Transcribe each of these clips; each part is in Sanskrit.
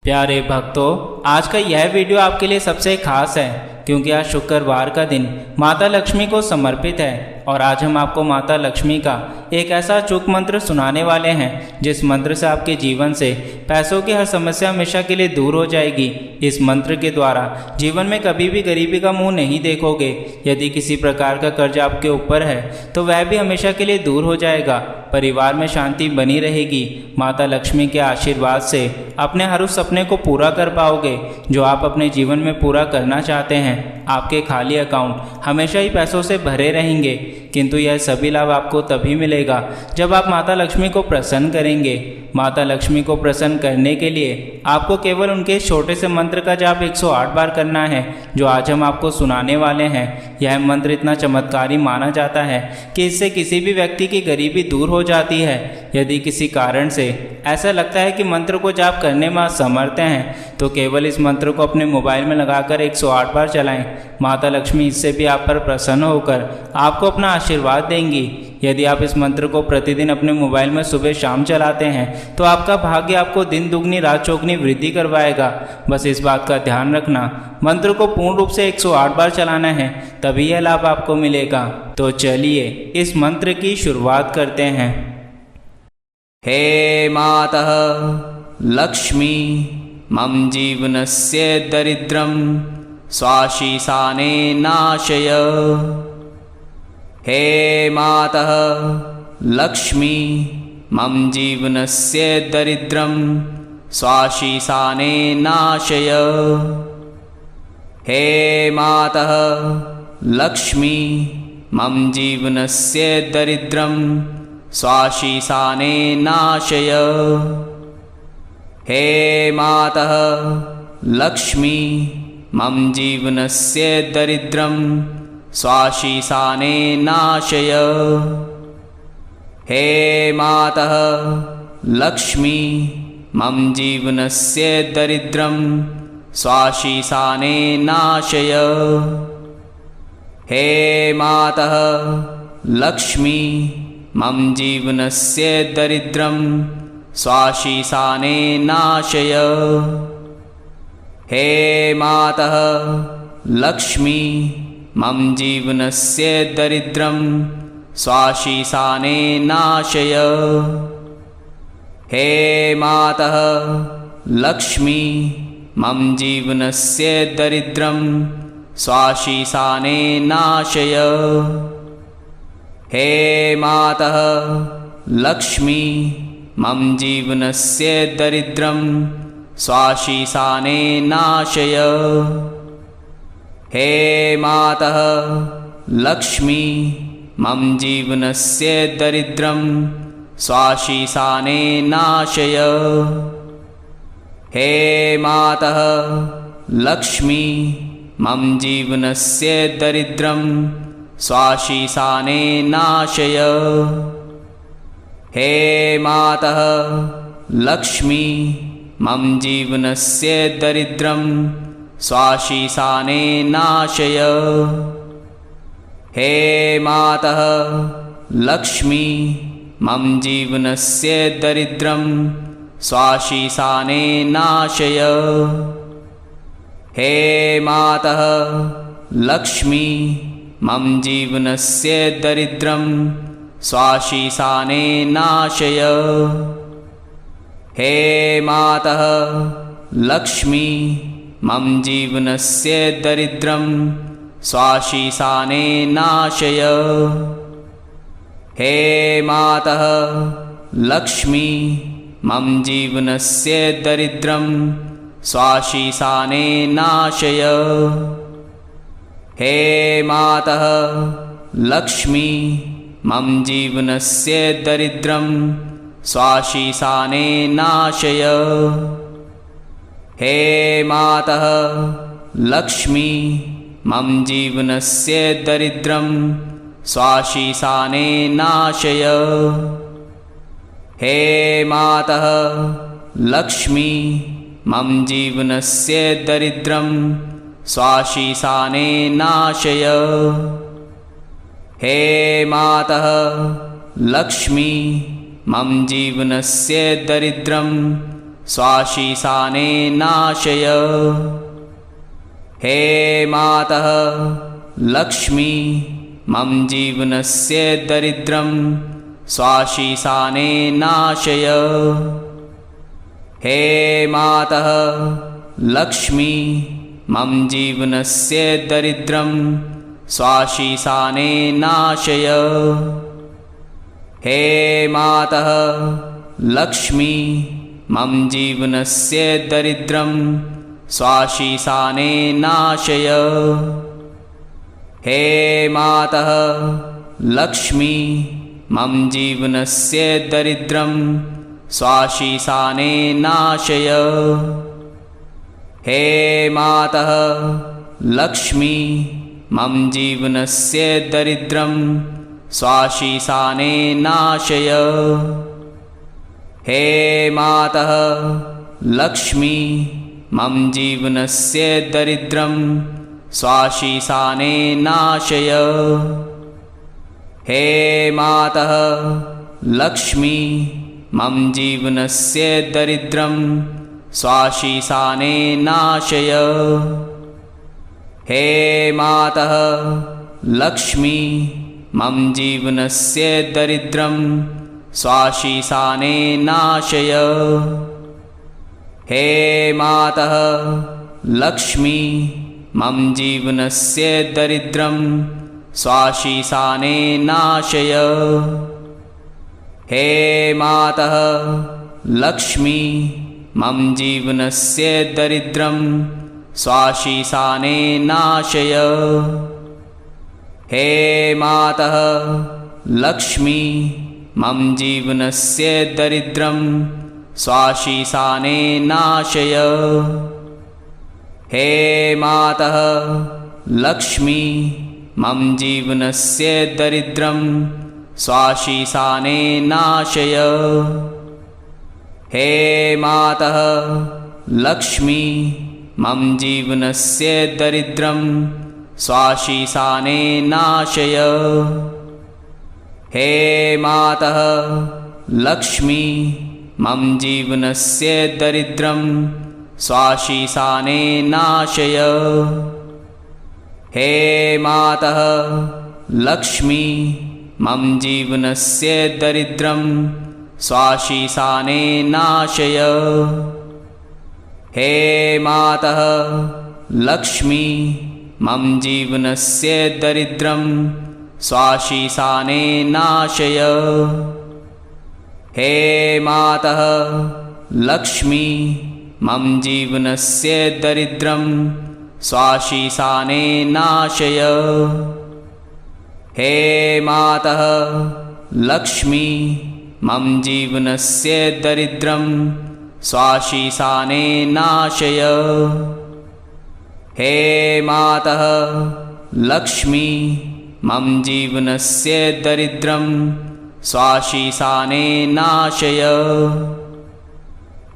प्यारे भक्तों, आज का यह वीडियो आपके लिए सबसे खास है क्योंकि आज शुक्रवार का दिन माता लक्ष्मी को समर्पित है और आज हम आपको माता लक्ष्मी का एक ऐसा अचूक मंत्र सुनाने वाले हैं जिस मंत्र से आपके जीवन से पैसों की हर समस्या हमेशा के लिए दूर हो जाएगी। इस मंत्र के द्वारा जीवन में कभी भी गरीबी का मुंह नहीं देखोगे। यदि किसी प्रकार का कर्ज आपके ऊपर है तो वह भी हमेशा के लिए दूर हो जाएगा। परिवार में शांति बनी रहेगी। माता लक्ष्मी के आशीर्वाद से अपने हर उस सपने को पूरा कर पाओगे जो आप अपने जीवन में पूरा करना चाहते हैं। आपके खाली अकाउंट हमेशा ही पैसों से भरे रहेंगे, किंतु यह सभी लाभ आपको तभी मिलेगा जब आप माता लक्ष्मी को प्रसन्न करेंगे। माता लक्ष्मी को प्रसन्न करने के लिए आपको केवल उनके छोटे से मंत्र का जाप 108 बार करना है जो आज हम आपको सुनाने वाले हैं। यह मंत्र इतना चमत्कारी माना जाता है कि इससे किसी भी व्यक्ति की गरीबी दूर हो जाती है। यदि किसी कारण से ऐसा लगता है कि मंत्र को जाप करने में असमर्थ हैं तो केवल इस मंत्र को अपने मोबाइल में लगाकर 108 बार चलाएं। माता लक्ष्मी इससे भी आप पर प्रसन्न होकर आपको अपना आशीर्वाद देंगी। यदि आप इस मंत्र को प्रतिदिन अपने मोबाइल में सुबह शाम चलाते हैं तो आपका भाग्य आपको दिन दुगनी रात चौगनी वृद्धि करवाएगा। बस इस बात का ध्यान रखना, मंत्र को पूर्ण रूप से 108 बार चलाना है, तभी यह लाभ आपको मिलेगा। तो चलिए इस मंत्र की शुरुआत करते हैं। हे मातः लक्ष्मी मम जीवनस्य दरिद्रं स्वाशीसाने नाशय। हे मातः लक्ष्मी मम जीवनस्य दरिद्रं स्वाशीसाने नाशय। हे मातः लक्ष्मी मम जीवनस्य दरिद्रं स्वाशीसाने नाशय। हे मातः लक्ष्मी मम जीवनस्य दरिद्रं स्वाशीसाने नाशय। हे मातः लक्ष्मी मम जीवनस्य दरिद्रं स्वाशीसाने नाशय। हे मातः लक्ष्मी मम जीवनस्य दरिद्रं स्वाशीसाने नाशय। हे मातः लक्ष्मी मम जीवनस्य दरिद्रं स्वाशीसाने नाशय। हे मातः लक्ष्मी मम जीवनस्य दरिद्रं स्वाशीसाने नाशय। हे मातः लक्ष्मी मम जीवनस्य दरिद्रं स्वाशीसाने नाशय। हे मातः लक्ष्मी मम जीवनस्य दरिद्रं स्वाशीसाने नाशय। हे मातः लक्ष्मी मम जीवनस्य दरिद्रं स्वाशीसाने नाशय। हे मातः लक्ष्मी मम जीवनस्य दरिद्रं स्वाशीसाने नाशय। हे मातः लक्ष्मी मम जीवनस्य दरिद्रं स्वाशीसाने नाशय। हे मातः लक्ष्मी मम जीवनस्य दरिद्रं स्वाशीसाने नाशय। हे मातः लक्ष्मी मम जीवनस्य दरिद्रं स्वाशीसाने नाशय। हे मातः लक्ष्मी मम जीवनस्य दरिद्रं स्वाशीसाने नाशय। हे मातः लक्ष्मी मम जीवनस्य दरिद्रं स्वाशीसाने नाशय। हे मातः लक्ष्मी मम जीवनस्य दरिद्रं स्वाशीसाने नाशय। हे मातः लक्ष्मी मम जीवनस्य दरिद्रं स्वाशीसाने नाशय। हे मातः लक्ष्मी मम जीवनस्य दरिद्रं स्वाशीसाने नाशय। हे मातः लक्ष्मी मम जीवनस्य दरिद्रं स्वाशीसाने नाशय। हे मातः लक्ष्मी मम जीवनस्य दरिद्रं स्वाशीसाने नाशय। हे मातः लक्ष्मी मम जीवनस्य दरिद्रं स्वाशीसाने नाशय। हे मातः लक्ष्मी मम जीवनस्य दरिद्रं स्वाशीसाने नाशय। हे मातः लक्ष्मी मम जीवनस्य दरिद्रं स्वाशीसाने नाशय। हे मातः लक्ष्मी मम जीवनस्य दरिद्रं स्वाशीसाने नाशय। हे मातः लक्ष्मी मम जीवनस्य दरिद्रं स्वाशीसाने नाशय। हे मातः लक्ष्मी मम जीवनस्य दरिद्रं स्वाशीसाने नाशय। हे मातः लक्ष्मी मम जीवनस्य दरिद्रं स्वाशीसाने नाशय। हे मातः लक्ष्मी मम जीवनस्य दरिद्रं स्वाशीसाने नाशय। हे मातः लक्ष्मी मम जीवनस्य दरिद्रं स्वाशीसाने नाशय। हे मातः लक्ष्मी मम जीवनस्य दरिद्रं स्वाशीसाने नाशय। हे मातः लक्ष्मी मम जीवनस्य दरिद्रं स्वाशीसाने नाशय। हे मातः लक्ष्मी मम जीवनस्य दरिद्रं स्वाशीसाने नाशय। हे मातः लक्ष्मी मम जीवनस्य दरिद्रं स्वाशीसाने नाशय। हे मातः लक्ष्मी मम जीवनस्य दरिद्रं स्वाशीसाने नाशय। हे मातः लक्ष्मी मम जीवनस्य दरिद्रं स्वाशीसाने नाशय। हे मातः लक्ष्मी मम जीवनस्य दरिद्रं स्वाशीसाने नाशय। हे मातः लक्ष्मी मम जीवनस्य दरिद्रं स्वाशीसाने नाशय।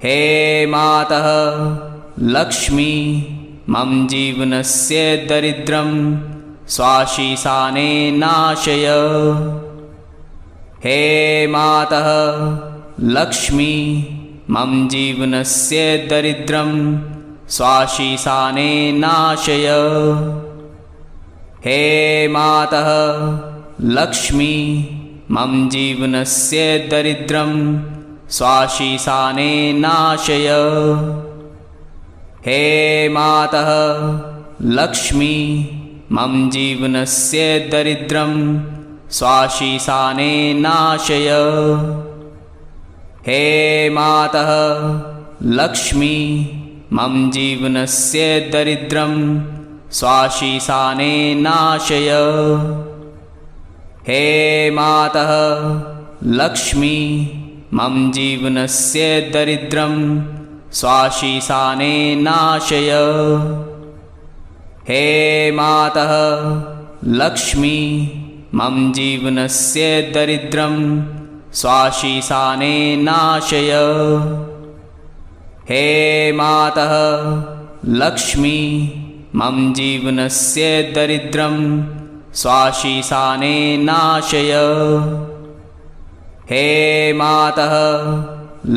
हे मातः लक्ष्मी मम जीवनस्य दरिद्रं स्वाशीसाने नाशय। हे मातः लक्ष्मी मम जीवनस्य दरिद्रं स्वाशीसाने नाशय। हे मातः लक्ष्मी मम जीवनस्य दरिद्रं स्वाशीसाने नाशय। हे मातः लक्ष्मी मम जीवनस्य दरिद्रं स्वाशीसाने नाशय। हे मातः लक्ष्मी मम जीवनस्य दरिद्रं स्वाशीसाने नाशय। हे मातः लक्ष्मी मम जीवनस्य दरिद्रं स्वाशीसाने नाशय। हे मातः लक्ष्मी मम जीवनस्य दरिद्रं स्वाशीसाने नाशय। हे मातः लक्ष्मी मम जीवनस्य दरिद्रं स्वाशीसाने नाशय। हे मातः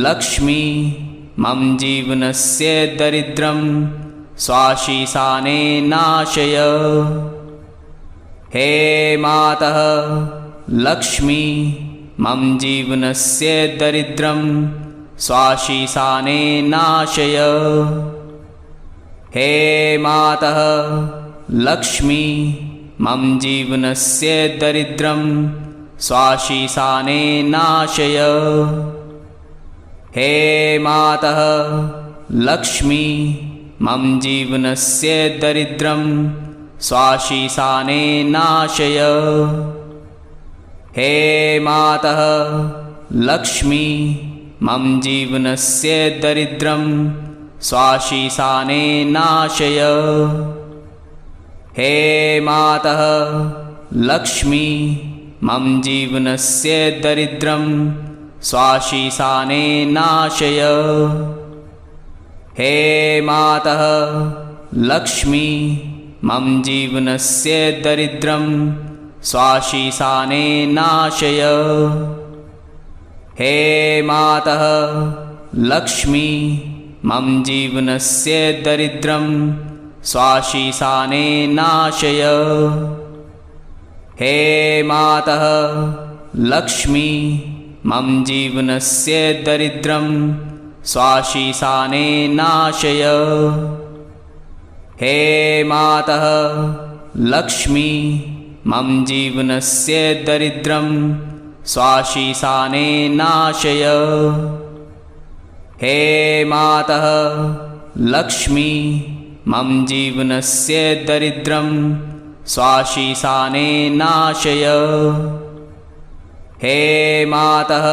लक्ष्मी मम जीवनस्य दरिद्रं स्वाशीसाने नाशय। हे मातः लक्ष्मी मम जीवनस्य दरिद्रं स्वाशीसाने नाशय। हे मातः लक्ष्मी मम जीवनस्य दरिद्रं स्वाशीसाने नाशय। हे मातः लक्ष्मी मम जीवनस्य दरिद्रं स्वाशीसाने नाशय। हे मातः लक्ष्मी मम जीवनस्य दरिद्रं स्वाशीसाने नाशय। हे मातः लक्ष्मी मम जीवनस्य दरिद्रं स्वाशीसाने नाशय। हे मातः लक्ष्मी मम जीवनस्य दरिद्रं स्वाशीसाने नाशय। हे मातः लक्ष्मी मम जीवनस्य दरिद्रं स्वाशीसाने नाशय। हे मातः लक्ष्मी मम जीवनस्य दरिद्रं स्वाशीसाने नाशय। हे मातः लक्ष्मी मम जीवनस्य दरिद्रं स्वाशीसाने नाशय। हे मातः लक्ष्मी मम जीवनस्य दरिद्रं स्वाशीसाने नाशय। हे मातः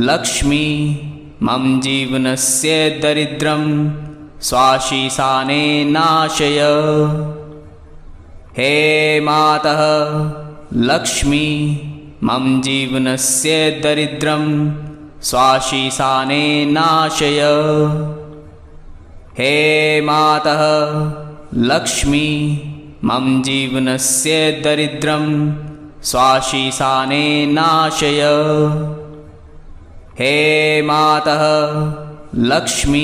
लक्ष्मी मम जीवनस्य दरिद्रं स्वाशीसाने नाशय। हे मातः लक्ष्मी मम जीवनस्य दरिद्रं स्वाशीसाने नाशय। हे मातः लक्ष्मी मम जीवनस्य दरिद्रं स्वाशीसाने नाशय। हे मातः लक्ष्मी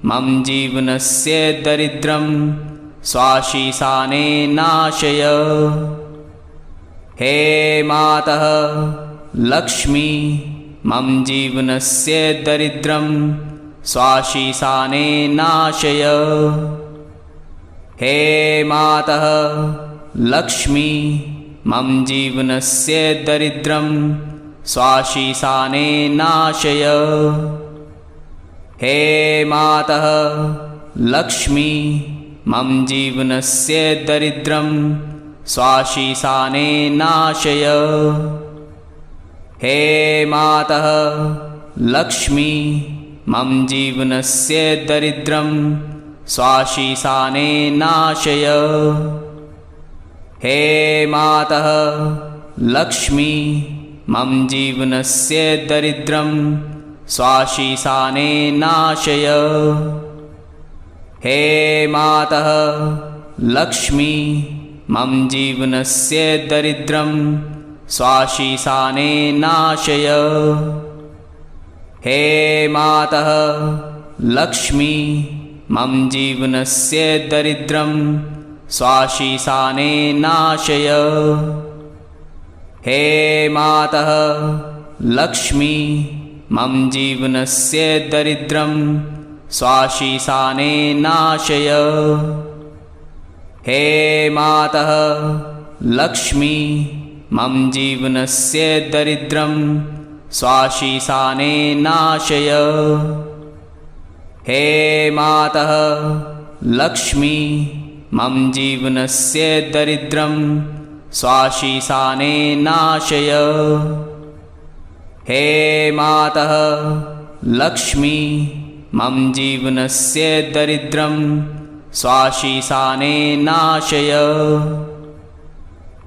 मम जीवनस्य दरिद्रं स्वाशीसाने नाशय। हे मातः लक्ष्मी मम जीवनस्य दरिद्रं स्वाशीसाने नाशय। हे मातः लक्ष्मी मम जीवनस्य दरिद्रं स्वाशीसाने नाशय। हे मातः लक्ष्मी मम जीवनस्य दरिद्रं स्वाशीसाने नाशय। हे मातः लक्ष्मी मम जीवनस्य दरिद्रं स्वाशीसाने नाशय। हे मातः लक्ष्मी मम जीवनस्य दरिद्रं स्वाशीसाने नाशय। हे मातः लक्ष्मी मम जीवनस्य दरिद्रं स्वाशीसाने नाशय। हे मातः लक्ष्मी मम जीवनस्य दरिद्रं स्वाशीसाने नाशय। हे मातः लक्ष्मी मम जीवनस्य दरिद्रं स्वाशीसाने नाशय। हे मातः लक्ष्मी मम जीवनस्य दरिद्रं स्वाशीसाने नाशय। हे मातः लक्ष्मी मम जीवनस्य दरिद्रं स्वाशीसाने नाशय। हे मातः लक्ष्मी मम जीवनस्य दरिद्रं स्वाशीसाने नाशय।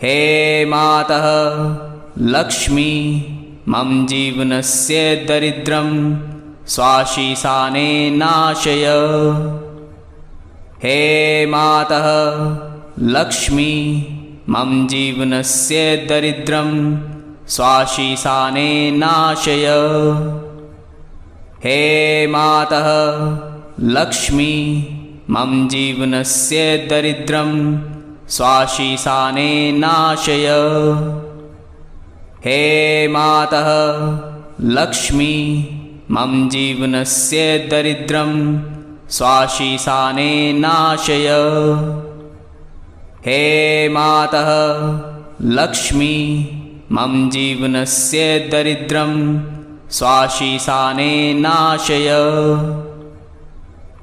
हे मातः लक्ष्मी मम जीवनस्य दरिद्रं स्वाशीसाने नाशय। हे मातः लक्ष्मी मम जीवनस्य दरिद्रं स्वाशीसाने नाशय। हे मातः लक्ष्मी मम जीवनस्य दरिद्रं स्वाशीसाने नाशय। हे मातः लक्ष्मी मम जीवनस्य दरिद्रं स्वाशीसाने नाशय। हे मातः लक्ष्मी मम जीवनस्य दरिद्रं स्वाशीसाने नाशय।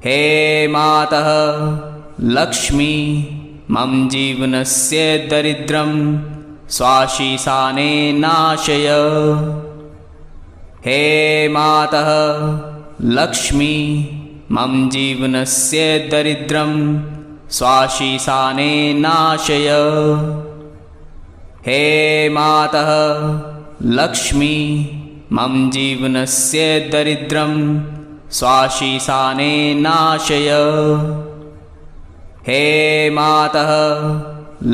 हे मातः लक्ष्मी मम जीवनस्य दरिद्रं स्वाशीसाने नाशय। हे मातः लक्ष्मी मम जीवनस्य दरिद्रं स्वाशीसाने नाशय। हे मातः लक्ष्मी मम जीवनस्य दरिद्रं स्वाशीसाने नाशय। हे मातः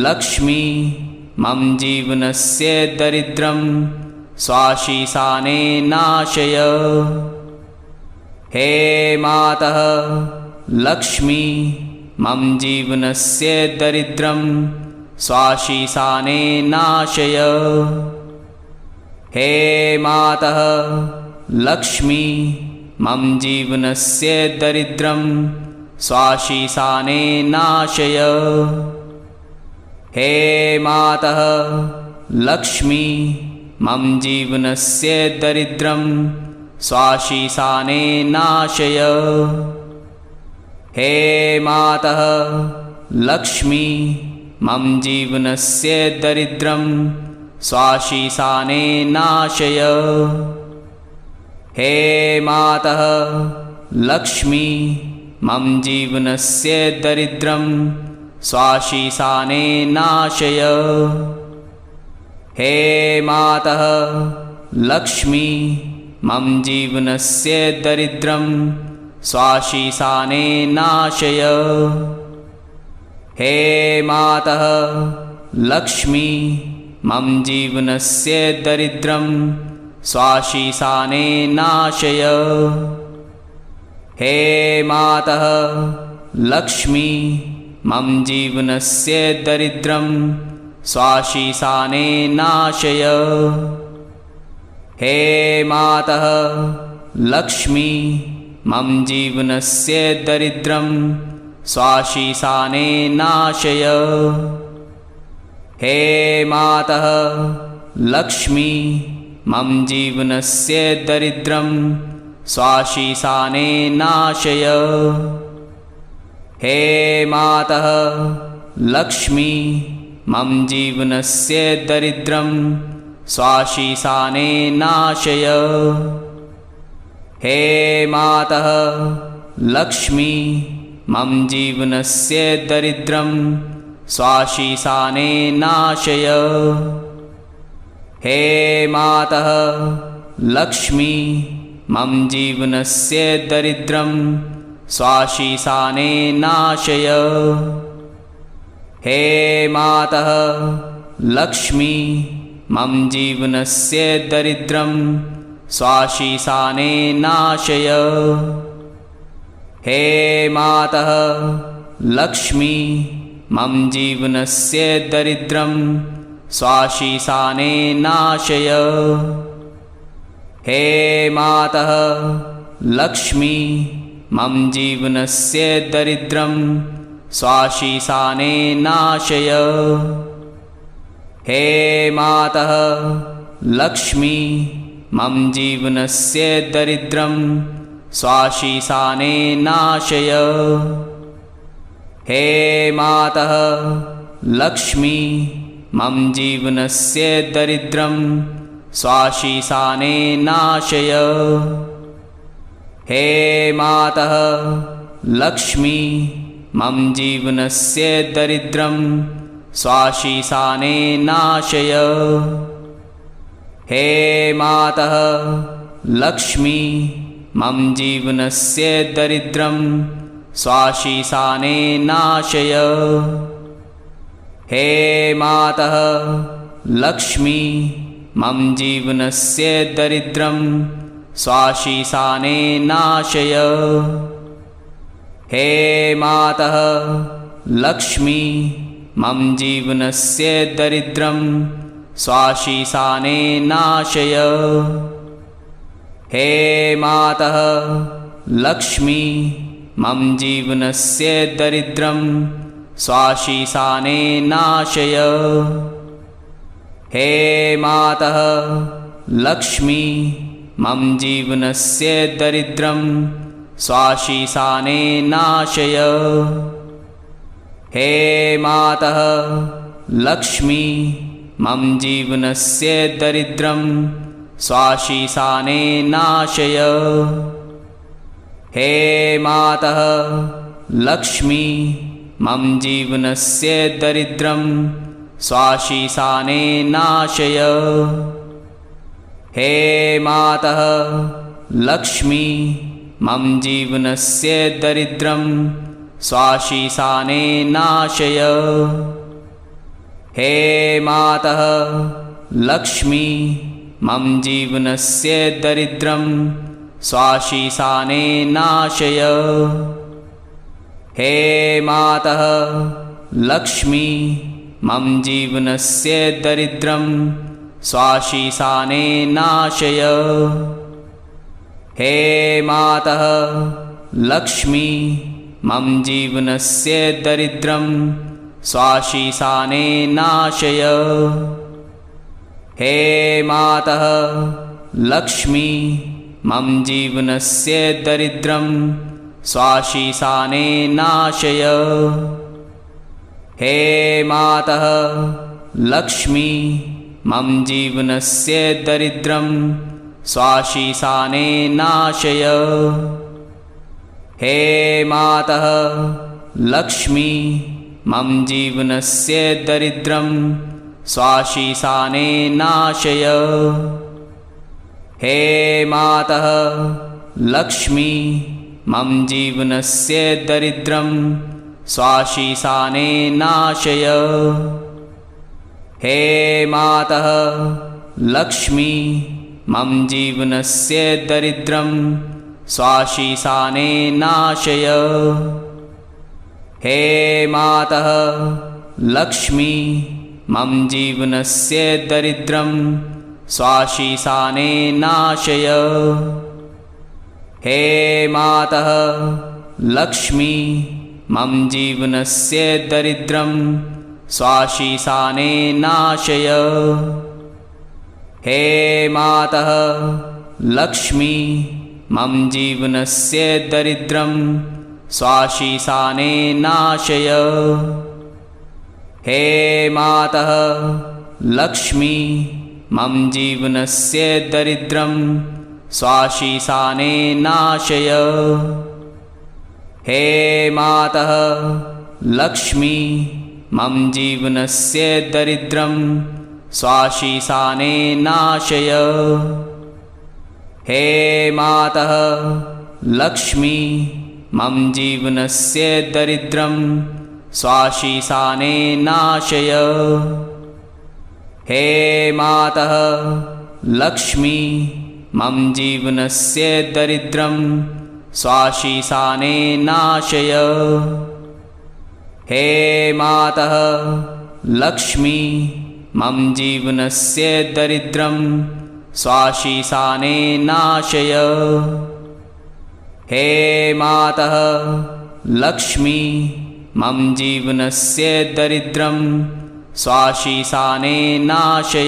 लक्ष्मी मम जीवनस्य दरिद्रं स्वाशीसाने नाशय। हे मातः लक्ष्मी मम जीवनस्य दरिद्रं स्वाशीसाने नाशय। हे मातः लक्ष्मी मम जीवनस्य दरिद्रं स्वाशीसाने नाशय। हे मातः लक्ष्मी मम जीवनस्य दरिद्रं स्वाशीसाने नाशय। हे मातः लक्ष्मी मम जीवनस्य दरिद्रं स्वाशीसाने नाशय। हे मातः लक्ष्मी मम जीवनस्य दरिद्रं स्वाशीसाने नाशय। हे मातः लक्ष्मी मम जीवनस्य दरिद्रं स्वाशीसाने नाशय। हे मातः लक्ष्मी मम जीवनस्य दरिद्रं स्वाशीसाने नाशय। हे मातः लक्ष्मी मम जीवनस्य दरिद्रं स्वाशीसाने नाशय। हे मातः लक्ष्मी मम जीवनस्य दरिद्रं स्वाशीसाने नाशय। हे मातः लक्ष्मी मम जीवनस्य दरिद्रं स्वाशीसाने नाशय। हे मातः लक्ष्मी मम जीवनस्य दरिद्रं स्वाशीसाने नाशय। हे मातः लक्ष्मी मम जीवनस्य दरिद्रं स्वाशीसाने नाशय। हे मातः लक्ष्मी मम जीवनस्य दरिद्रं स्वाशीसाने नाशय। हे मातः लक्ष्मी मम जीवनस्य दरिद्रं स्वाशीसाने नाशय। हे मातः लक्ष्मी मम जीवनस्य दरिद्रं स्वाशीसाने नाशय। हे मातः लक्ष्मी मम जीवनस्य दरिद्रं स्वाशीसाने नाशय। हे मातः लक्ष्मी मम जीवनस्य दरिद्रं स्वाशीसाने नाशय। हे मातः लक्ष्मी मम जीवनस्य दरिद्रं स्वाशीसाने नाशय। हे मातः लक्ष्मी मम जीवनस्य दरिद्रं स्वाशीसाने नाशय। हे मातः लक्ष्मी मम जीवनस्य दरिद्रं स्वाशीसाने नाशय। हे मातः लक्ष्मी मम जीवनस्य दरिद्रं स्वाशीसाने नाशय। हे मातः लक्ष्मी मम जीवनस्य दरिद्रं स्वाशीसाने नाशय। हे मातः लक्ष्मी मम जीवनस्य दरिद्रं स्वाशीसाने नाशय। हे मातः लक्ष्मी मम जीवनस्य दरिद्रं स्वाशीसाने नाशय। हे मातः लक्ष्मी मम जीवनस्य दरिद्रं स्वाशीसाने नाशय। हे मातः लक्ष्मी मम जीवनस्य दरिद्रं स्वाशीसाने नाशय। हे मातः लक्ष्मी मम जीवनस्य दरिद्रं स्वाशीसाने नाशय। हे मातः लक्ष्मी मम जीवनस्य दरिद्रं स्वाशीसाने नाशय। हे मातः लक्ष्मी मम जीवनस्य दरिद्रं स्वाशीसाने नाशय। हे मातः लक्ष्मी मम जीवनस्य दरिद्रं स्वाशीसाने नाशय। हे मातः लक्ष्मी मम जीवनस्य दरिद्रं स्वाशीसाने नाशय। हे मातः लक्ष्मी मम जीवनस्य दरिद्रं स्वाशीसाने नाशय। हे मातः लक्ष्मी मम जीवनस्य दरिद्रं स्वाशीसाने नाशय। हे मातः लक्ष्मी मम जीवनस्य दरिद्रं स्वाशीसाने नाशय। हे मातः लक्ष्मी मम जीवनस्य दरिद्रं स्वाशीसाने नाशय। हे मातः लक्ष्मी मम जीवनस्य दरिद्रं स्वाशीसाने नाशय। हे मातः लक्ष्मी मम जीवनस्य दरिद्रं स्वाशीसाने नाशय। हे मातः लक्ष्मी मम जीवनस्य दरिद्रं स्वाशीसाने नाशय। हे मातः लक्ष्मी मम जीवनस्य दरिद्रं स्वाशीसाने नाशय। हे मातः लक्ष्मी मम जीवनस्य दरिद्रं स्वाशीसाने नाशय। हे मातः लक्ष्मी मम जीवनस्य दरिद्रं स्वाशीसाने नाशय। हे मातः लक्ष्मी मम जीवनस्य दरिद्रं स्वाशीसाने नाशय। हे मातः लक्ष्मी मम जीवनस्य दरिद्रं स्वाशीसाने नाशय। हे मातः लक्ष्मी मम जीवनस्य दरिद्रं स्वाशीसाने नाशय।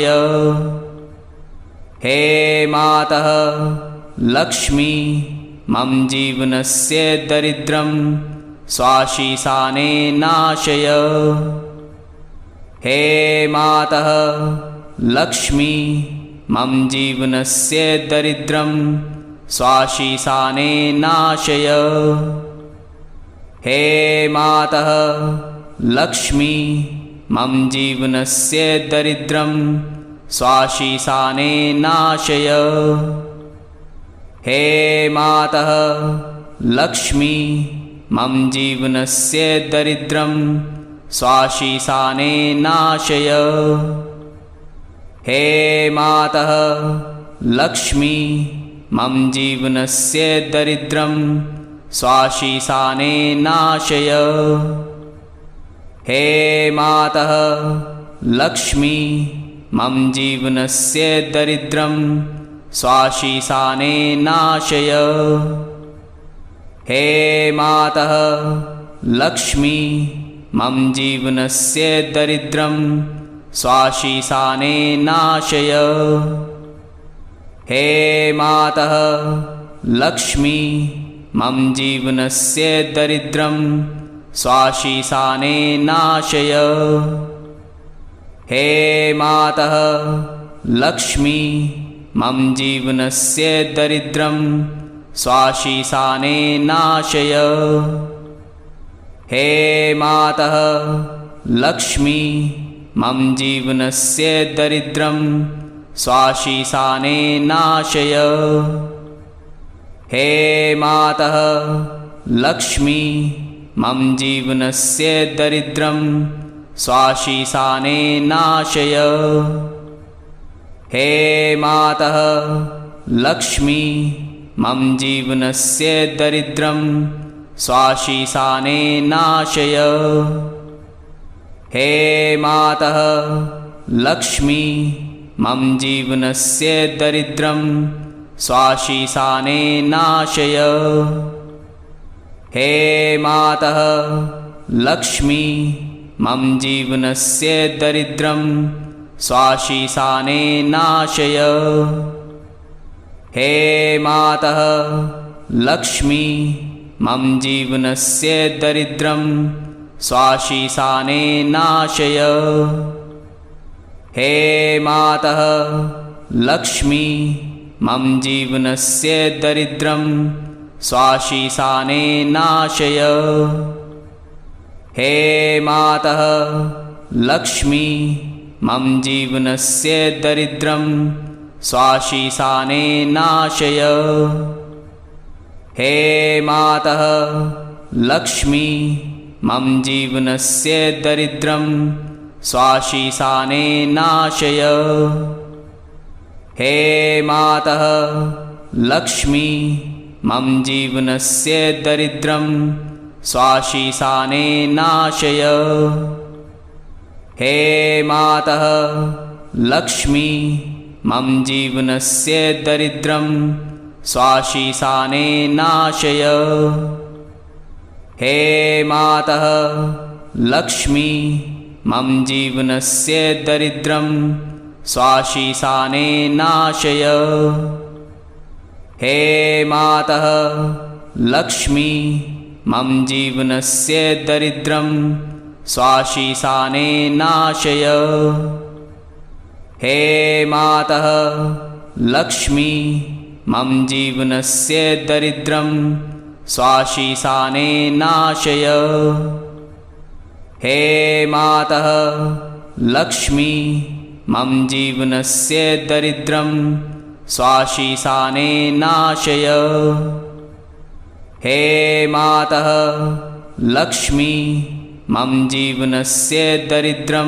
हे मातः लक्ष्मी मम जीवनस्य दरिद्रं स्वाशीसाने नाशय। हे मातः लक्ष्मी मम जीवनस्य दरिद्रं स्वाशीसाने नाशय। हे मातः लक्ष्मी मम जीवनस्य दरिद्रं स्वाशीसाने नाशय। हे मातः लक्ष्मी मम जीवनस्य दरिद्रं स्वाशीसाने नाशय। हे मातः लक्ष्मी मम जीवनस्य दरिद्रं स्वाशीसाने नाशय। हे मातः लक्ष्मी मम जीवनस्य दरिद्रं स्वाशीसाने नाशय। हे मातः लक्ष्मी मम जीवनस्य दरिद्रं स्वाशीसाने नाशय। हे मातः लक्ष्मी मम जीवनस्य दरिद्रं स्वाशीसाने नाशय। हे मातः लक्ष्मी मम जीवनस्य दरिद्रं स्वाशीसाने नाशय। हे मातः लक्ष्मी मम जीवनस्य दरिद्रं स्वाशीसाने नाशय। हे मातः लक्ष्मी मम जीवनस्य दरिद्रं स्वाशीसाने नाशय। हे मातः लक्ष्मी मम जीवनस्य दरिद्रं स्वाशीसाने नाशय। हे मातः लक्ष्मी मम जीवनस्य दरिद्रं स्वाशीसाने नाशय। हे मातः लक्ष्मी मम जीवनस्य दरिद्रं स्वाशीसाने नाशय। हे मातः लक्ष्मी मम जीवनस्य दरिद्रं स्वाशीसाने नाशय। हे मातः लक्ष्मी मम जीवनस्य दरिद्रं स्वाशीसाने नाशय। हे मातः लक्ष्मी मम जीवनस्य दरिद्रं स्वाशीसाने नाशय। हे मातः लक्ष्मी मम जीवनस्य दरिद्रं स्वाशीसाने नाशय। हे मातः लक्ष्मी मम जीवनस्य दरिद्रं स्वाशीसाने नाशय। हे मातः लक्ष्मी मम जीवनस्य दरिद्रं स्वाशीसाने नाशय। हे मातः लक्ष्मी मम जीवनस्य दरिद्रं स्वाशीसाने नाशय। हे मातः लक्ष्मी मम जीवनस्य दरिद्रं स्वाशीसाने नाशय। हे मातः लक्ष्मी मम जीवनस्य दरिद्रं स्वाशीसाने नाशय। हे मातः लक्ष्मी मम जीवनस्य दरिद्रं स्वाशीसाने नाशय। हे मातः लक्ष्मी मम जीवनस्य दरिद्रं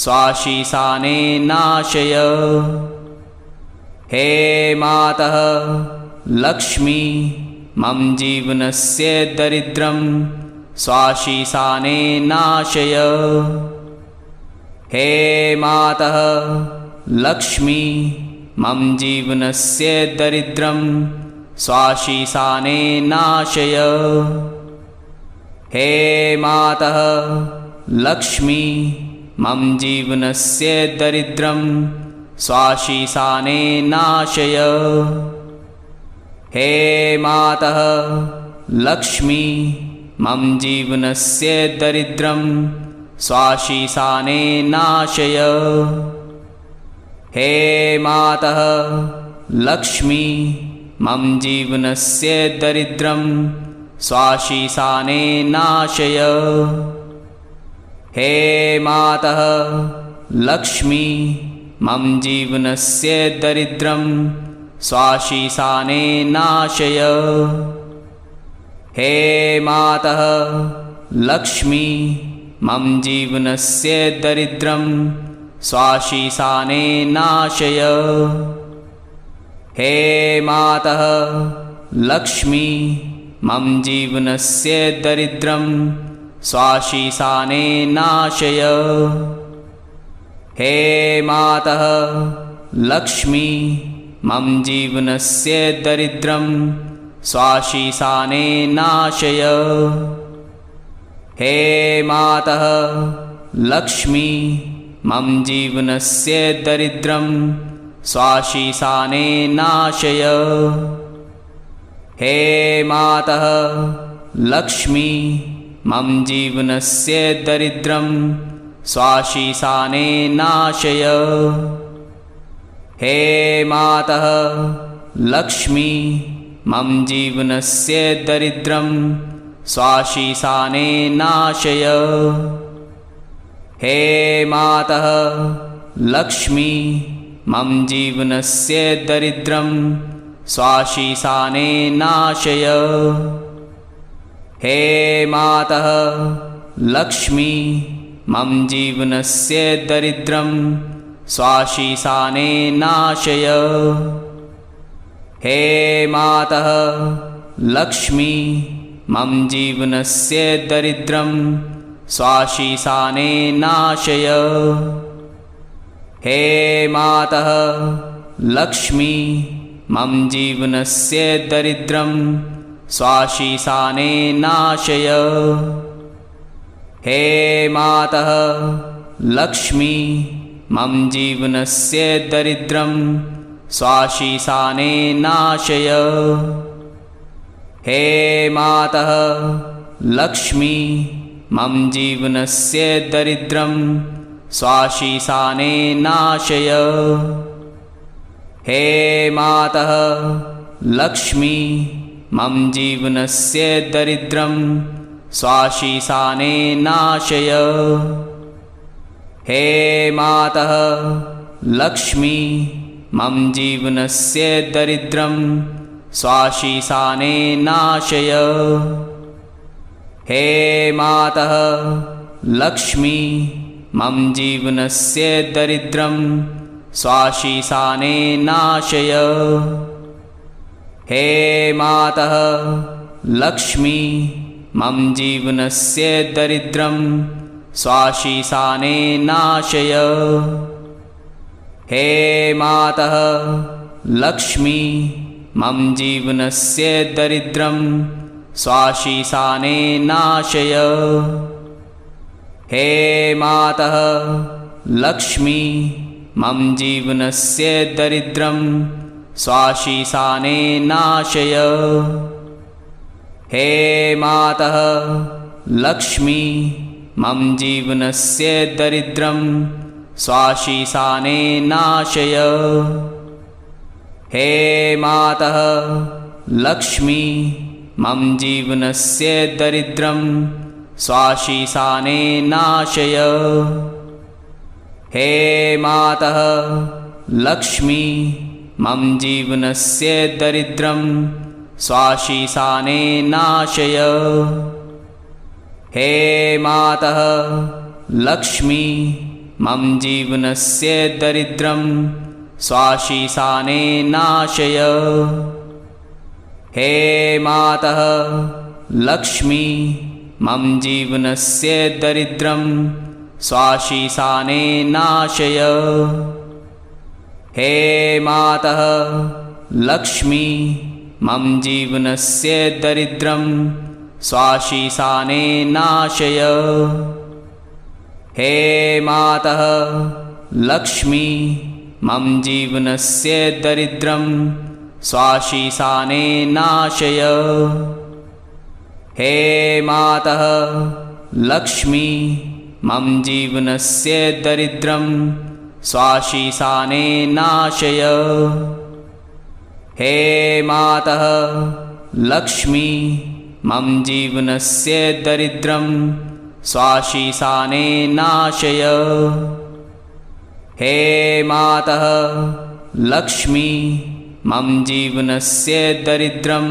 स्वाशीसाने नाशय। हे मातः लक्ष्मी मम जीवनस्य दरिद्रं स्वाशीसाने नाशय। हे मातः लक्ष्मी मम जीवनस्य दरिद्रं स्वाशीसाने नाशय। हे मातः लक्ष्मी मम जीवनस्य दरिद्रं स्वाशीसाने नाशय। हे मातः लक्ष्मी मम जीवनस्य दरिद्रं स्वाशीसाने नाशय। हे मातः लक्ष्मी मम जीवनस्य दरिद्रं स्वाशीसाने नाशय। हे मातः लक्ष्मी मम जीवनस्य दरिद्रं स्वाशीसाने नाशय। हे मातः लक्ष्मी मम जीवनस्य दरिद्रं स्वाशीसाने नाशय। हे मातः लक्ष्मी मम जीवनस्य दरिद्रं स्वाशीसाने नाशय। हे मातः लक्ष्मी मम जीवनस्य दरिद्रं स्वाशीसाने नाशय। हे मातः लक्ष्मी मम जीवनस्य दरिद्रं स्वाशीसाने नाशय। हे मातः लक्ष्मी मम जीवनस्य दरिद्रं स्वाशीसाने नाशय। हे मातः लक्ष्मी मम जीवनस्य दरिद्रं स्वाशीसाने नाशय। हे मातः लक्ष्मी मम जीवनस्य दरिद्रं स्वाशीसाने नाशय। हे मातः लक्ष्मी मम जीवनस्य दरिद्रं स्वाशीसाने नाशय। हे मातः लक्ष्मी मम जीवनस्य दरिद्रं स्वाशीसाने नाशय। हे मातः लक्ष्मी मम जीवनस्य दरिद्रं स्वाशीसाने नाशय। हे मातः लक्ष्मी मम जीवनस्य दरिद्रं स्वाशीसाने नाशय। हे मातः लक्ष्मी मम जीवनस्य दरिद्रं स्वाशीसाने नाशय। हे मातः लक्ष्मी मम जीवनस्य दरिद्रं स्वाशीसाने नाशय। हे मातः लक्ष्मी मम जीवनस्य दरिद्रं स्वाशीसाने नाशय। हे मातः लक्ष्मी मम जीवनस्य दरिद्रं स्वाशीसाने नाशय। हे मातः लक्ष्मी मम जीवनस्य दरिद्रं स्वाशीसाने नाशय। हे मातः लक्ष्मी मम जीवनस्य दरिद्रं स्वाशीसाने नाशय। हे मातः लक्ष्मी मम जीवनस्य दरिद्रं स्वाशीसाने नाशय। हे मातः लक्ष्मी मम जीवनस्य दरिद्रं स्वाशीसाने नाशय। हे मातः लक्ष्मी मम जीवनस्य दरिद्रं स्वाशीसाने नाशय। हे मातः लक्ष्मी मम जीवनस्य दरिद्रं स्वाशीसाने नाशय। हे मातः लक्ष्मी मम जीवनस्य दरिद्रं स्वाशीसाने नाशय। हे मातः लक्ष्मी मम जीवनस्य दरिद्रं स्वाशीसाने नाशय। हे मातः लक्ष्मी मम जीवनस्य दरिद्रं स्वाशीसाने नाशय। हे मातः लक्ष्मी मम जीवनस्य दरिद्रं स्वाशीसाने नाशय। हे मातः लक्ष्मी मम जीवनस्य दरिद्रं स्वाशीसाने नाशय। हे मातः लक्ष्मी मम जीवनस्य दरिद्रं स्वाशीसाने नाशय। हे मातः लक्ष्मी मम जीवनस्य दरिद्रं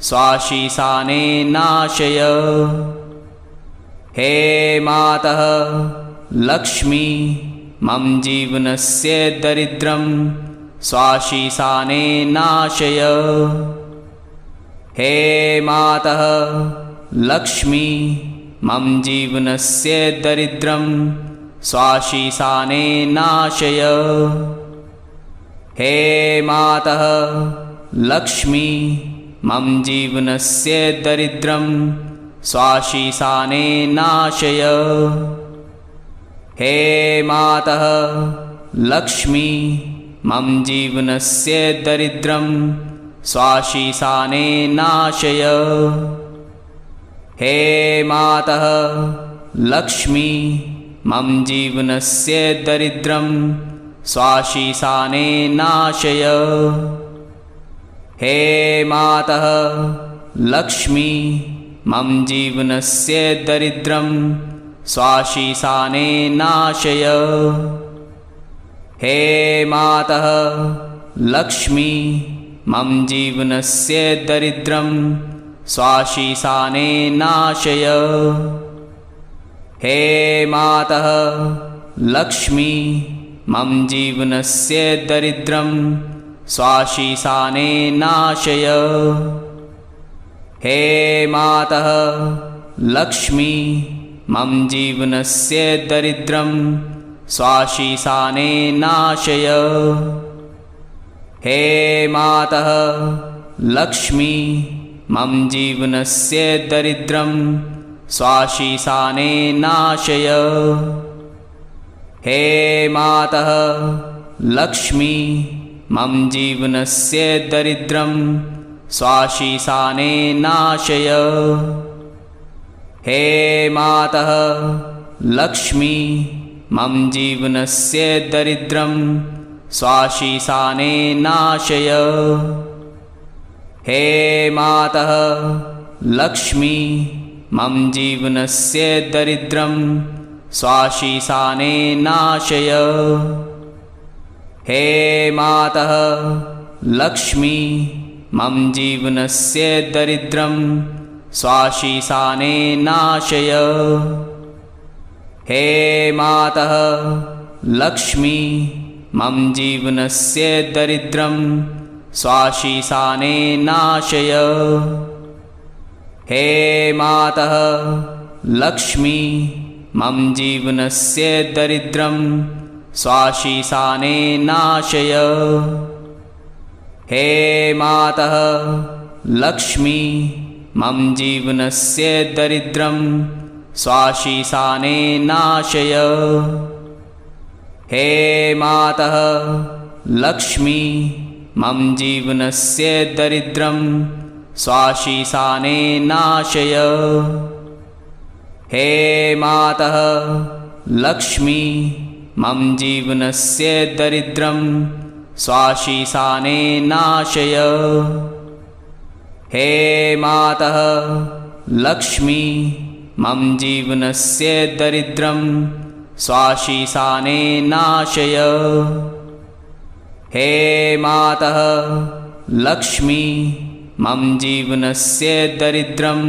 स्वाशीसाने नाशय। हे मातः लक्ष्मी मम जीवनस्य दरिद्रं स्वाशीसाने नाशय। हे मातः लक्ष्मी मम जीवनस्य दरिद्रं स्वाशीसाने नाशय। हे मातः लक्ष्मी मम जीवनस्य दरिद्रं स्वाशीसाने नाशय। हे मातः लक्ष्मी मम जीवनस्य दरिद्रं स्वाशीसाने नाशय। हे मातः लक्ष्मी मम जीवनस्य दरिद्रं स्वाशीसाने नाशय। हे मातः लक्ष्मी मम जीवनस्य दरिद्रं स्वाशीसाने नाशय। हे मातः लक्ष्मी मम जीवनस्य दरिद्रं स्वाशीसाने नाशय। हे मातः लक्ष्मी मम जीवनस्य दरिद्रं स्वाशीसाने नाशय। हे मातः लक्ष्मी मम जीवनस्य दरिद्रं स्वाशीसाने नाशय। हे मातः लक्ष्मी मम जीवनस्य दरिद्रं स्वाशीसाने नाशय। हे मातः लक्ष्मी मम जीवनस्य दरिद्रं स्वाशीसाने नाशय। हे मातः लक्ष्मी मम जीवनस्य दरिद्रं स्वाशीसाने नाशय। हे मातः लक्ष्मी मम जीवनस्य दरिद्रं स्वाशीसाने नाशय। हे मातः लक्ष्मी मम जीवनस्य दरिद्रं स्वाशीसाने नाशय। हे मातः लक्ष्मी मम जीवनस्य दरिद्रं स्वाशीसाने नाशय। हे मातः लक्ष्मी मम जीवनस्य दरिद्रं स्वाशीसाने नाशय। हे मातः लक्ष्मी मम जीवनस्य दरिद्रं स्वाशीसाने नाशय। हे मातः लक्ष्मी मम जीवनस्य दरिद्रं स्वाशीसाने नाशय। हे मातः लक्ष्मी मम जीवनस्य दरिद्रं स्वाशीसाने नाशय। हे मातः लक्ष्मी मम जीवनस्य दरिद्रं स्वाशीसाने नाशय। हे मातः लक्ष्मी मम जीवनस्य दरिद्रं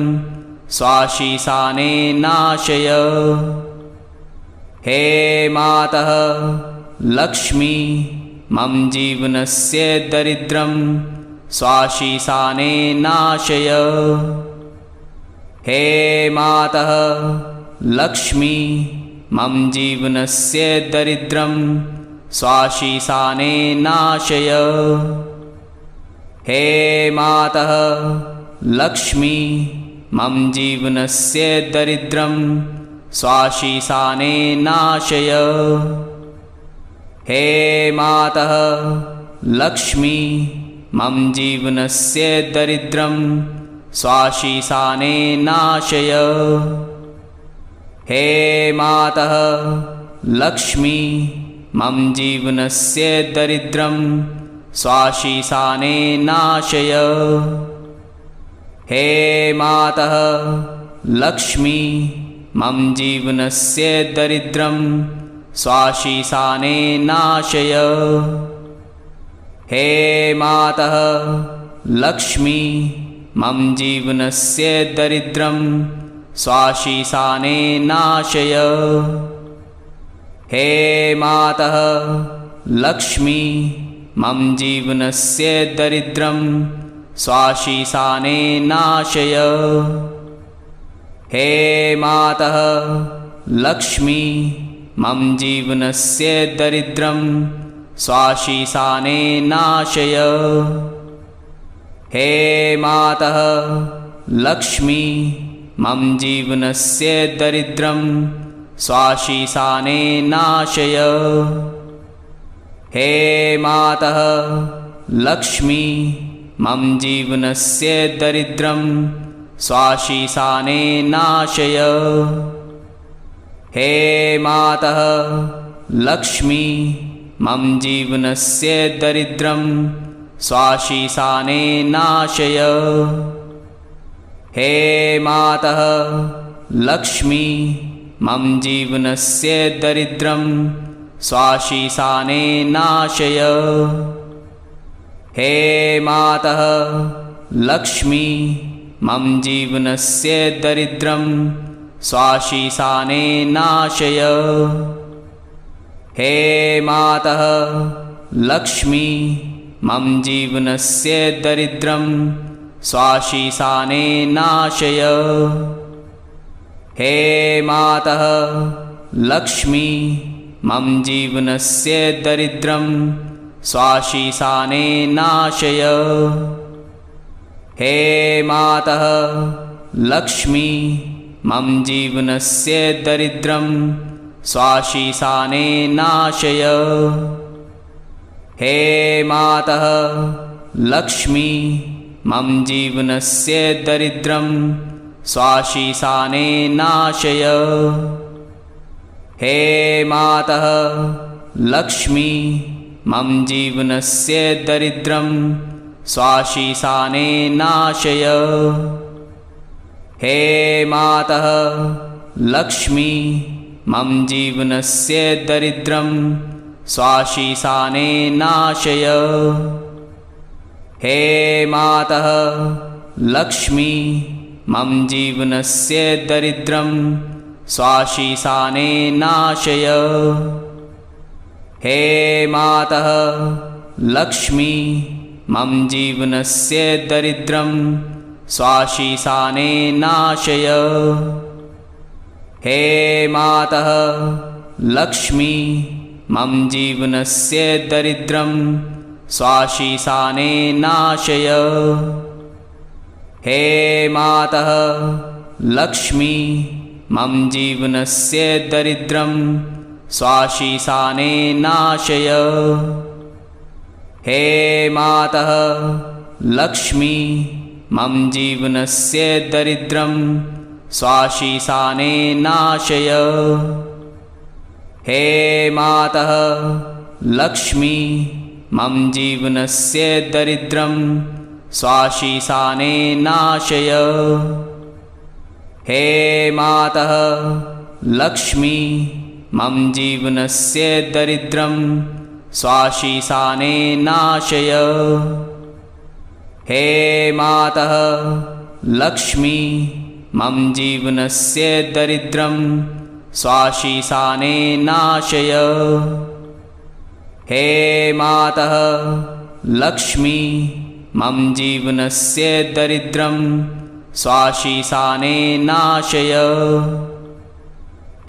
स्वाशीसाने नाशय। हे मातः लक्ष्मी मम जीवनस्य दरिद्रं स्वाशीसाने नाशय। हे मातः लक्ष्मी मम जीवनस्य दरिद्रं स्वाशीसाने नाशय। हे मातः लक्ष्मी मम जीवनस्य दरिद्रं स्वाशीसाने नाशय। हे मातः लक्ष्मी मम जीवनस्य दरिद्रं स्वाशीसाने नाशय। हे मातः लक्ष्मी मम जीवनस्य दरिद्रं स्वाशीसाने नाशय। हे मातः लक्ष्मी मम जीवनस्य दरिद्रं स्वाशीसाने नाशय। हे मातः लक्ष्मी मम जीवनस्य दरिद्रं स्वाशीसाने नाशय। हे मातः लक्ष्मी मम जीवनस्य दरिद्रं स्वाशीसाने नाशय। हे मातः लक्ष्मी मम जीवनस्य दरिद्रं स्वाशीसाने नाशय। हे मातः लक्ष्मी मम जीवनस्य दरिद्रं स्वाशीसाने नाशय। हे मातः लक्ष्मी मम जीवनस्य दरिद्रं स्वाशीसाने नाशय। हे मातः लक्ष्मी मम जीवनस्य दरिद्रं स्वाशीसाने नाशय। हे मातः लक्ष्मी मम जीवनस्य दरिद्रं स्वाशीसाने नाशय। हे मातः लक्ष्मी मम जीवनस्य दरिद्रं स्वाशीसाने नाशय। हे मातः लक्ष्मी मम जीवनस्य दरिद्रं स्वाशीसाने नाशय। हे मातः लक्ष्मी मम जीवनस्य दरिद्रं स्वाशीसाने नाशय। हे मातः लक्ष्मी मम जीवनस्य दरिद्रं स्वाशीसाने नाशय। हे मातः लक्ष्मी मम जीवनस्य दरिद्रं स्वाशीसाने नाशय। हे मातः लक्ष्मी मम जीवनस्य दरिद्रं स्वाशीसाने नाशय। हे मातः लक्ष्मी मम जीवनस्य दरिद्रं स्वाशीसाने नाशय। हे मातः लक्ष्मी मम जीवनस्य दरिद्रं स्वाशीसाने नाशय। हे मातः लक्ष्मी मम जीवनस्य दरिद्रं स्वाशीसाने नाशय। हे मातः लक्ष्मी मम जीवनस्य दरिद्रं स्वाशीसाने नाशय। हे मातः लक्ष्मी मम जीवनस्य दरिद्रं स्वाशीसाने नाशय। हे मातः लक्ष्मी मम जीवनस्य दरिद्रं स्वाशीसाने नाशय। हे मातः लक्ष्मी मम जीवनस्य दरिद्रं स्वाशीसाने नाशय। हे मातः लक्ष्मी मम जीवनस्य दरिद्रं स्वाशीसाने नाशय। हे मातः लक्ष्मी मम जीवनस्य दरिद्रं स्वाशीसाने नाशय। हे मातः लक्ष्मी मम जीवनस्य दरिद्रं स्वाशीसाने नाशय।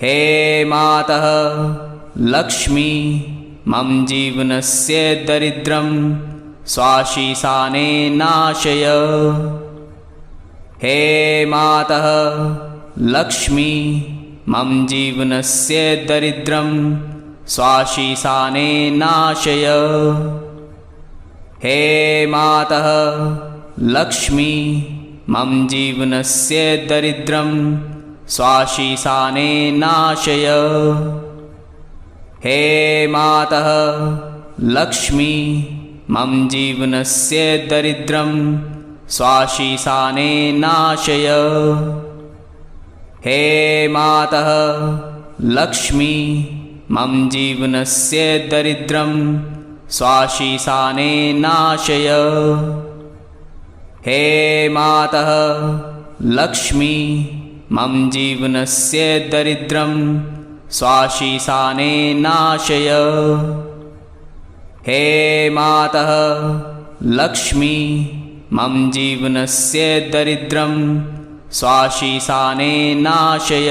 हे मातः लक्ष्मी मम जीवनस्य दरिद्रं स्वाशीसाने नाशय। हे मातः लक्ष्मी मम जीवनस्य दरिद्रं स्वाशीसाने नाशय। हे मातः लक्ष्मी मम जीवनस्य दरिद्रं स्वाशीसाने नाशय। हे मातः लक्ष्मी मम जीवनस्य दरिद्रं स्वाशीसाने नाशय। हे मातः लक्ष्मी मम जीवनस्य दरिद्रं स्वाशीसाने नाशय। हे मातः लक्ष्मी मम जीवनस्य दरिद्रं स्वाशीसाने नाशय। हे मातः लक्ष्मी मम जीवनस्य दरिद्रं स्वाशीसाने नाशय।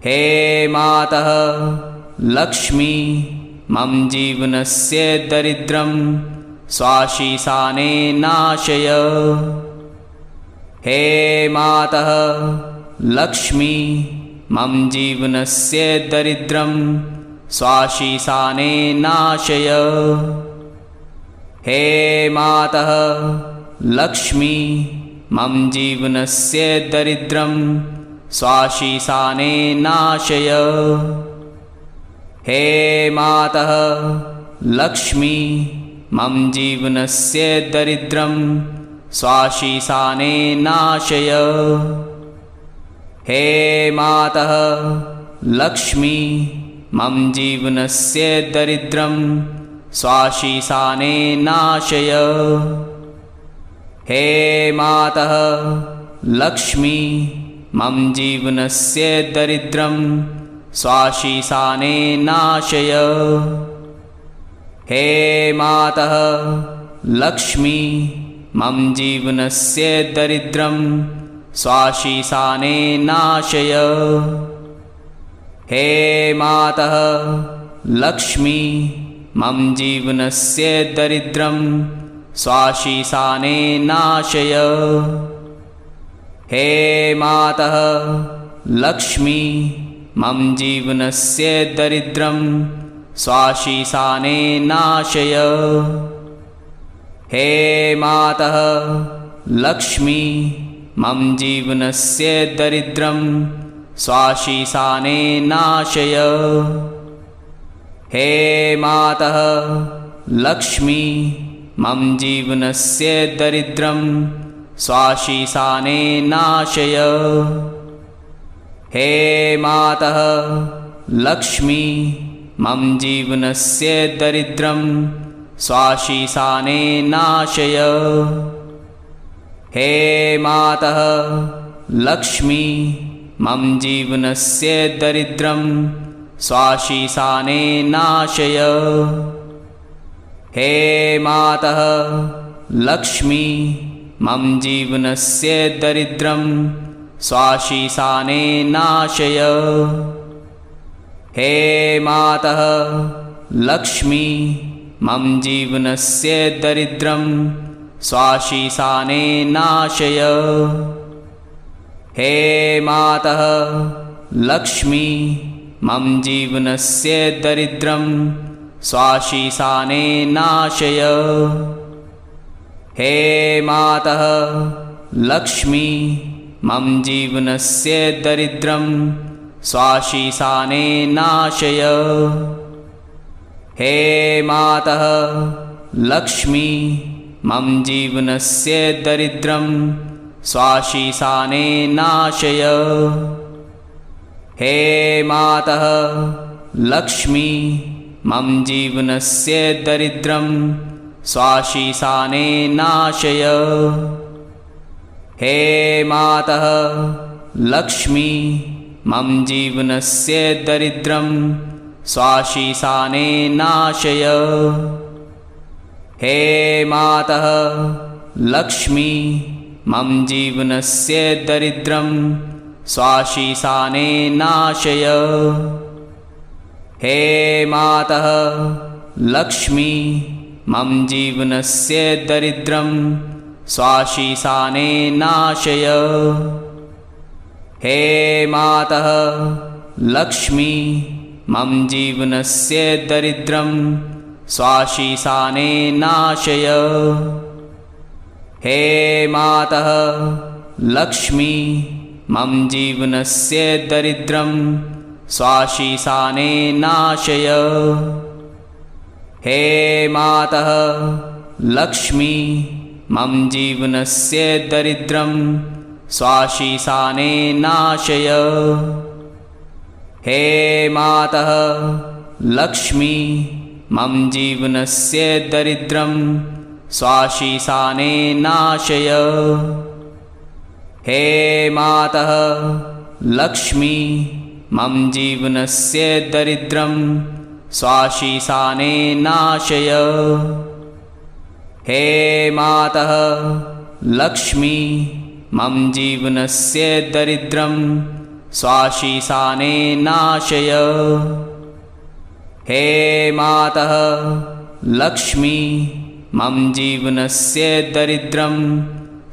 हे मातः लक्ष्मी मम जीवनस्य दरिद्रं स्वाशीसाने नाशय। हे मातः लक्ष्मी मम जीवनस्य दरिद्रं स्वाशीसाने नाशय। हे मातः लक्ष्मी मम जीवनस्य दरिद्रं स्वाशीसाने नाशय। हे मातः लक्ष्मी मम जीवनस्य दरिद्रं स्वाशीसाने नाशय। हे मातः लक्ष्मी मम जीवनस्य दरिद्रं स्वाशीसाने नाशय। हे मातः लक्ष्मी मम जीवनस्य दरिद्रं स्वाशीसाने नाशय। हे मातः लक्ष्मी मम जीवनस्य दरिद्रं स्वाशीसाने नाशय। हे मातः लक्ष्मी मम जीवनस्य दरिद्रं स्वाशीसाने नाशय। हे मातः लक्ष्मी मम जीवनस्य दरिद्रं स्वाशीसाने नाशय। हे मातः लक्ष्मी मम जीवनस्य दरिद्रं स्वाशीसाने नाशय। हे मातः लक्ष्मी मम जीवनस्य दरिद्रं स्वाशीसाने नाशय। हे मातः लक्ष्मी मम जीवनस्य दरिद्रं स्वाशीसाने नाशय। हे मातः लक्ष्मी मम जीवनस्य दरिद्रं स्वाशीसाने नाशय। हे मातः लक्ष्मी मम जीवनस्य दरिद्रं स्वाशीसाने नाशय। हे मातः लक्ष्मी मम जीवनस्य दरिद्रं स्वाशीसाने नाशय। हे मातः लक्ष्मी मम जीवनस्य दरिद्रं स्वाशीसाने नाशय। हे मातः लक्ष्मी मम जीवनस्य दरिद्रं स्वाशीसाने नाशय। हे मातः लक्ष्मी मम जीवनस्य दरिद्रं स्वाशीसाने नाशय। हे मातः लक्ष्मी मम जीवनस्य दरिद्रं स्वाशीसाने नाशय। हे मातः लक्ष्मी मम जीवनस्य दरिद्रं स्वाशीसाने नाशय। हे मातः लक्ष्मी मम जीवनस्य दरिद्रं स्वाशीसाने नाशय। हे मातः लक्ष्मी मम जीवनस्य दरिद्रं स्वाशीसाने नाशय। हे मातः लक्ष्मी मम जीवनस्य दरिद्रं स्वाशीसाने नाशय। हे मातः लक्ष्मी मम जीवनस्य दरिद्रं स्वाशीसाने नाशय। हे मातः लक्ष्मी मम जीवनस्य दरिद्रं स्वाशीसाने नाशय। हे मातः लक्ष्मी मम जीवनस्य दरिद्रं स्वाशीसाने नाशय। हे मातः लक्ष्मी मम जीवनस्य दरिद्रं स्वाशीसाने नाशय। हे मातः लक्ष्मी मम जीवनस्य दरिद्रं स्वाशीसाने नाशय। हे मातः लक्ष्मी मम जीवनस्य दरिद्रं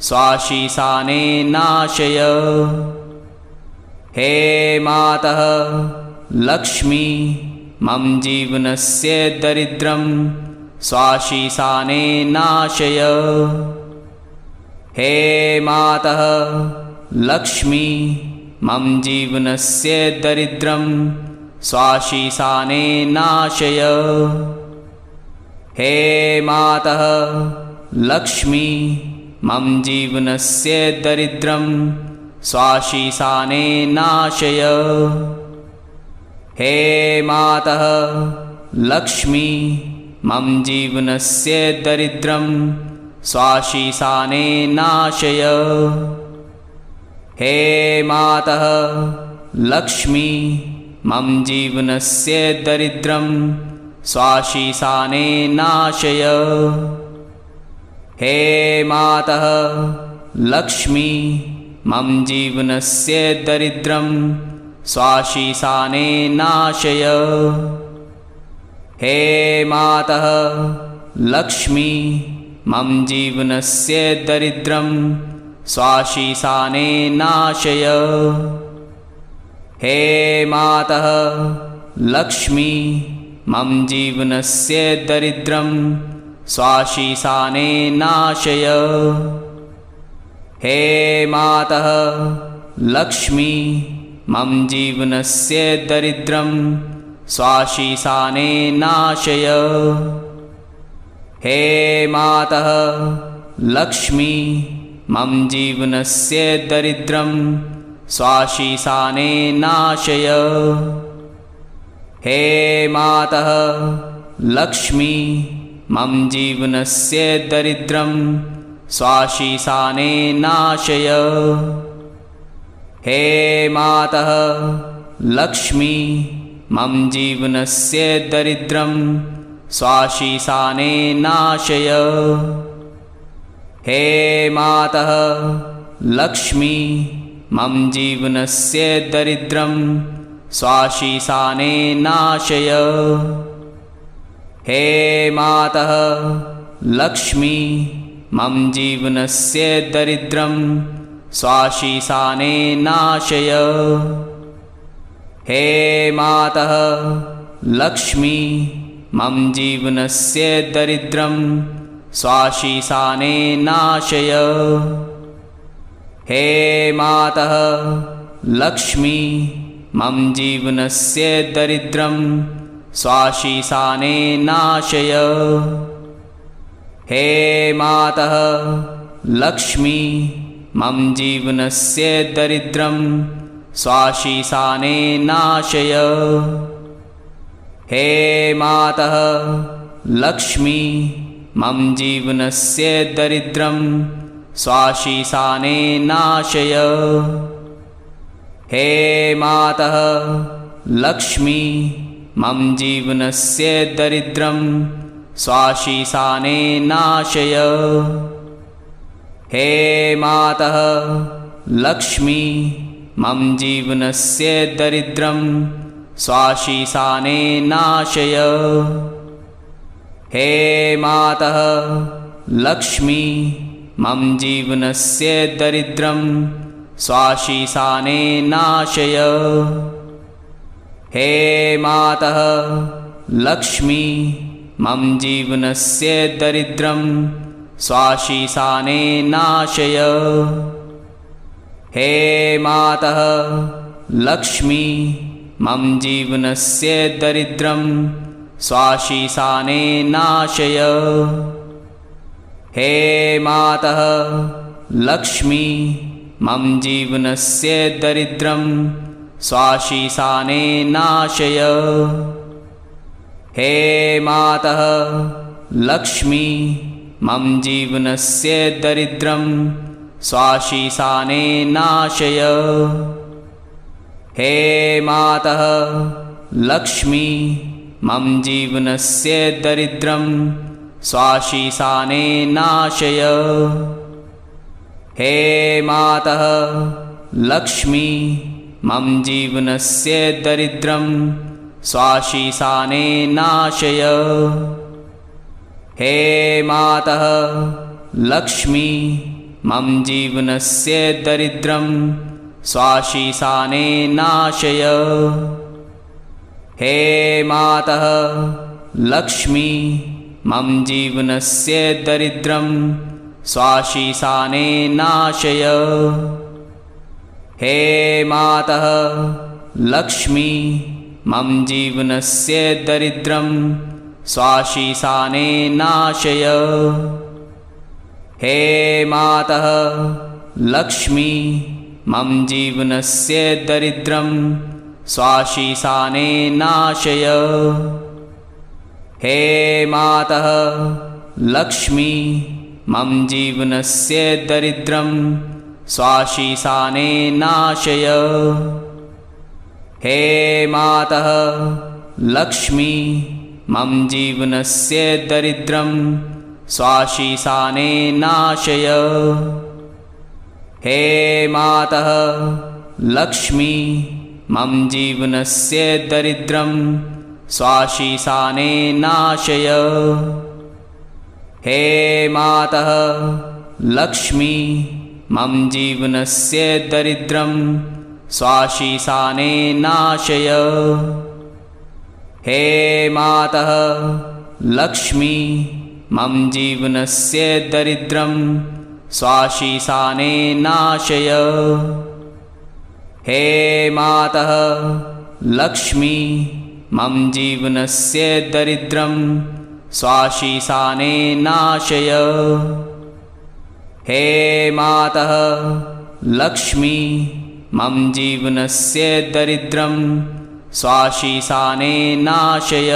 स्वाशीसाने नाशय। हे मातः लक्ष्मी मम जीवनस्य दरिद्रं स्वाशीसाने नाशय। हे मातः लक्ष्मी मम जीवनस्य दरिद्रं स्वाशीसाने नाशय। हे मातः लक्ष्मी मम जीवनस्य दरिद्रं स्वाशीसाने नाशय। हे मातः लक्ष्मी मम जीवनस्य दरिद्रं स्वाशीसाने नाशय। हे मातः लक्ष्मी मम जीवनस्य दरिद्रं स्वाशीसाने नाशय। हे मातः लक्ष्मी मम जीवनस्य दरिद्रं स्वाशीसाने नाशय। हे मातः लक्ष्मी मम जीवनस्य दरिद्रं स्वाशीसाने नाशय। हे मातः लक्ष्मी मम जीवनस्य दरिद्रं स्वाशीसाने नाशय। हे मातः लक्ष्मी मम जीवनस्य दरिद्रं स्वाशीसाने नाशय। हे मातः लक्ष्मी मम जीवनस्य दरिद्रं स्वाशीसाने नाशय। हे मातः लक्ष्मी मम जीवनस्य दरिद्रं स्वाशीसाने नाशय। हे मातः लक्ष्मी मम जीवनस्य दरिद्रं स्वाशीसाने नाशय। हे मातः लक्ष्मी मम जीवनस्य दरिद्रं स्वाशीसाने नाशय। हे मातः लक्ष्मी मम जीवनस्य दरिद्रं स्वाशीसाने नाशय। हे मातः लक्ष्मी मम जीवनस्य दरिद्रं स्वाशीसाने नाशय। हे मातः लक्ष्मी मम जीवनस्य दरिद्रं स्वाशीसाने नाशय। हे मातः लक्ष्मी मम जीवनस्य दरिद्रं स्वाशीसाने नाशय। हे मातः लक्ष्मी मम जीवनस्य दरिद्रं स्वाशीसाने नाशय। हे मातः लक्ष्मी मम जीवनस्य दरिद्रं स्वाशीसाने नाशय। हे मातः लक्ष्मी मम जीवनस्य दरिद्रं स्वाशीसाने नाशय। हे मातः लक्ष्मी मम जीवनस्य दरिद्रं स्वाशीसाने नाशय। हे मातः लक्ष्मी मम जीवनस्य दरिद्रं स्वाशीसाने नाशय। हे मातः लक्ष्मी मम जीवनस्य दरिद्रं स्वाशीसाने नाशय। हे मातः लक्ष्मी मम जीवनस्य दरिद्रं स्वाशीसाने नाशय। हे मातः लक्ष्मी मम जीवनस्य दरिद्रं स्वाशीसाने नाशय। हे मातः लक्ष्मी मम जीवनस्य दरिद्रं स्वाशीसाने नाशय। हे मातः लक्ष्मी मम जीवनस्य दरिद्रं स्वाशीसाने नाशय। हे मातः लक्ष्मी मम जीवनस्य दरिद्रं स्वाशीसाने नाशय। हे मातः लक्ष्मी मम जीवनस्य दरिद्रं स्वाशीसाने नाशय। हे मातः लक्ष्मी मम जीवनस्य दरिद्रं स्वाशीसाने नाशय। हे मातः लक्ष्मी मम जीवनस्य दरिद्रं स्वाशीसाने नाशय। हे मातः लक्ष्मी मम जीवनस्य दरिद्रं स्वाशीसाने नाशय। हे मातः लक्ष्मी मम जीवनस्य दरिद्रं स्वाशीसाने नाशय। हे मातः लक्ष्मी मम जीवनस्य दरिद्रं स्वाशीसाने नाशय। हे मातः लक्ष्मी मम जीवनस्य दरिद्रं स्वाशीसाने नाशय। हे मातः लक्ष्मी मम जीवनस्य दरिद्रं स्वाशीसाने नाशय। हे मातः लक्ष्मी मम जीवनस्य दरिद्रं स्वाशीसाने नाशय। हे मातः लक्ष्मी मम जीवनस्य दरिद्रं स्वाशीसाने नाशय।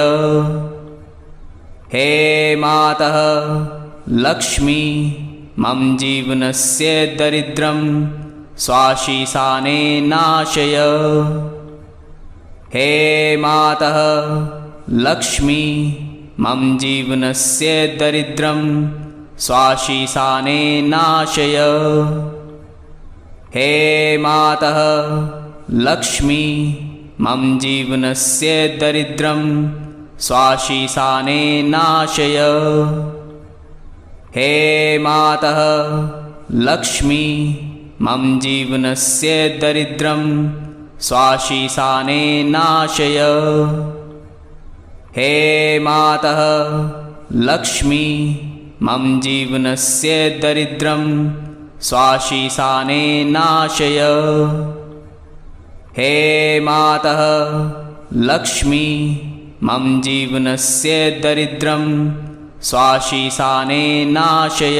हे मातः लक्ष्मी मम जीवनस्य दरिद्रं स्वाशीसाने नाशय। हे मातः लक्ष्मी मम जीवनस्य दरिद्रं स्वाशीसाने नाशय। हे मातः लक्ष्मी मम जीवनस्य दरिद्रं स्वाशीसाने नाशय। हे मातः लक्ष्मी मम जीवनस्य दरिद्रं स्वाशीसाने नाशय। हे मातः लक्ष्मी मम जीवनस्य दरिद्रं स्वाशीसाने नाशय। हे मातः लक्ष्मी मम जीवनस्य दरिद्रं स्वाशीसाने नाशय।